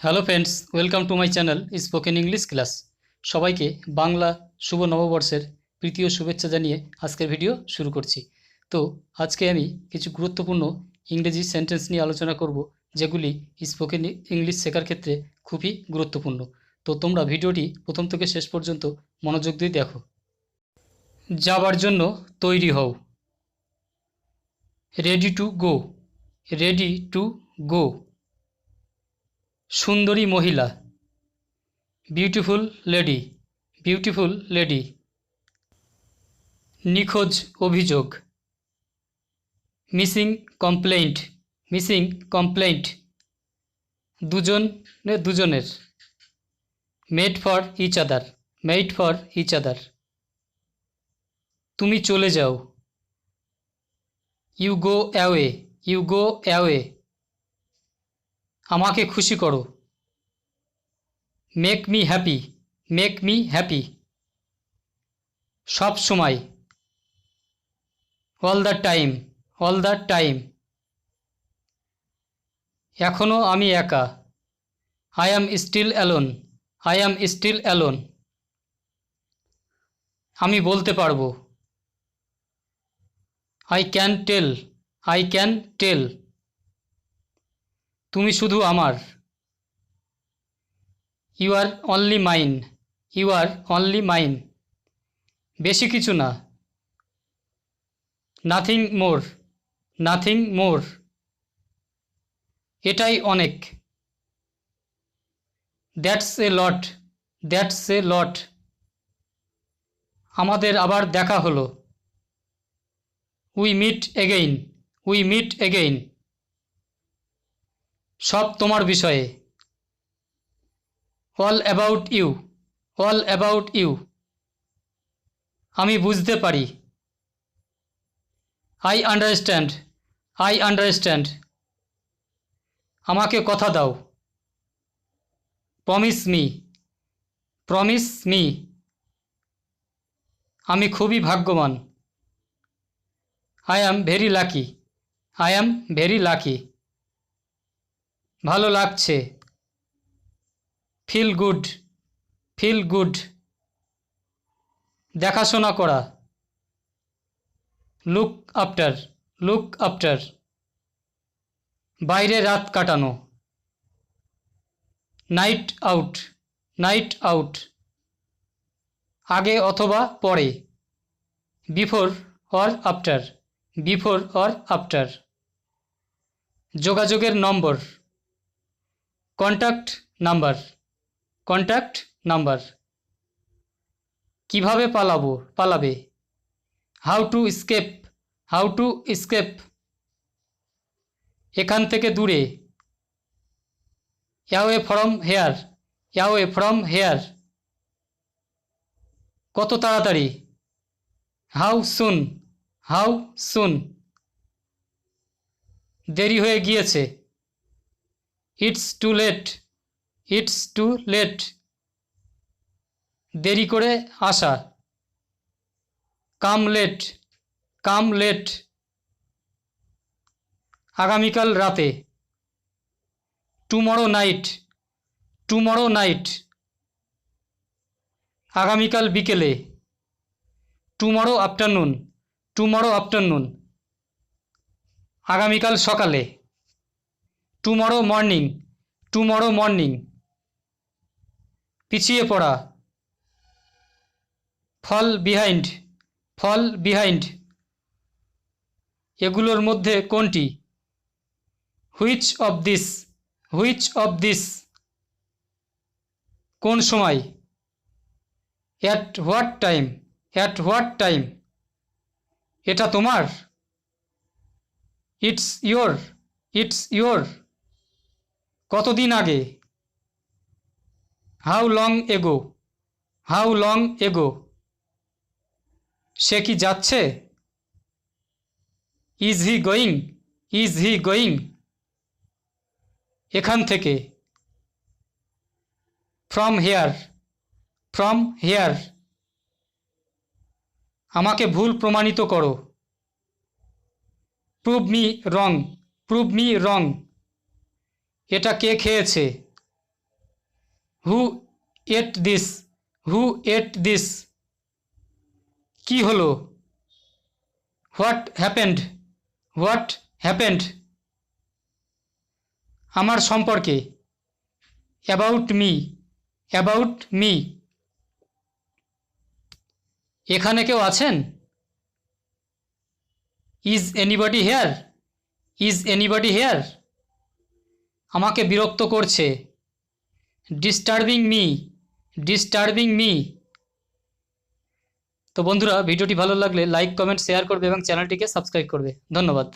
Hello friends, welcome to my channel spoken English class. সবাইকে বাংলা শুভ নববর্ষের প্রীতি ও শুভেচ্ছা জানিয়ে আজকের ভিডিও শুরু করছি। তো আজকে আমি কিছু গুরুত্বপূর্ণ ইংরেজি সেন্টেন্স নিয়ে আলোচনা করব, যেগুলি স্পোকেন ইংলিশ শেখার ক্ষেত্রে খুবই গুরুত্বপূর্ণ। তো তোমরা ভিডিওটি প্রথম থেকে শেষ পর্যন্ত মনোযোগ দিয়ে দেখো। যাবার জন্য তৈরি হও। Ready to go, ready to go. সুন্দরী মহিলা, বিউটিফুল লেডি, বিউটিফুল লেডি। নিখোঁজ অভিযোগ, মিসিং কমপ্লেইন্ট, মিসিং কমপ্লেইন্ট। দুজনের, made for each other, made for each other. তুমি চলে যাও, you go away, you go away. আমাকে খুশি করো, make me happy, make me happy. সব সময়, all the time, all the time. এখনও আমি একা, I am still alone, I am still alone. আমি বলতে পারবো, I can tell, I can tell. তুমি শুধু আমার, you are only mine, you are only mine. বেশি কিছু না, নাথিং মোর, নাথিং মোর। এটাই অনেক, that's a lot, that's a লট। আমাদের আবার দেখা হলো, we meet again, we meet again. সব তোমার বিষয়ে, all about you, all about you. আমি বুঝতে পারি, আই আন্ডারস্ট্যান্ড, আই আন্ডারস্ট্যান্ড। আমাকে কথা দাও, প্রমিস মি, প্রমিস মি। আমি খুবই ভাগ্যবান, I am very lucky, I am very lucky. ভালো লাগছে, ফিল গুড, ফিল গুড। দেখাশোনা করা, লুক আফটার, লুক আফটার। বাইরে রাত কাটানো, নাইট আউট, নাইট আউট। আগে অথবা পরে, before or after, before or after. যোগাযোগের নম্বর, কন্ট্যাক্ট নাম্বার, কন্ট্যাক্ট নাম্বার। কিভাবে পালাবে, how to escape, how to escape. এখান থেকে দূরে, away from here, away from here. কত তাড়াতাড়ি, হাউ সুন, হাউ সুন। দেরি হয়ে গিয়েছে, it's too late, it's too late. দেরি করে আসা, কাম লেট, কাম লেট। আগামীকাল রাতে, টুমরো নাইট, টুমরো নাইট। আগামীকাল বিকেলে, টুমরো আফটারনুন, টুমরো আফটারনুন। আগামীকাল সকালে, টুমরো মর্নিং, টুমরো মর্নিং। পিছিয়ে পড়া, ফল বিহাইন্ড, ফল বিহাইন্ড। এগুলোর মধ্যে কোনটি, which of this, which of this. কোন সময়, at what time, at what time. এটা তোমার, ইটস ইয়োর, ইটস ইয়োর। কতদিন আগে, how long ago, how long ago. সে কি যাচ্ছে, is he going, is he going. এখান থেকে, ফ্রম হেয়ার, ফ্রম হেয়ার। আমাকে ভুল প্রমাণিত করো, প্রুভ মি রং, প্রুভ মি রং। এটা কে খেয়েছে, হু at this, who at this, কি হলো? হোয়াট হ্যাপেন্ড, হোয়াট হ্যাপেন্ড, আমার সম্পর্কে, অ্যাবাউট মি, অ্যাবাউট মি, এখানে কেউ আছেন? Is anybody here, is anybody here, আমাকে বিরক্ত করছে, ডিস্টার্বিং মি, ডিস্টার্বিং মি। তো বন্ধুরা, ভিডিওটি ভালো লাগলে লাইক, কমেন্ট, শেয়ার করবে এবং চ্যানেলটিকে সাবস্ক্রাইব করবে। ধন্যবাদ।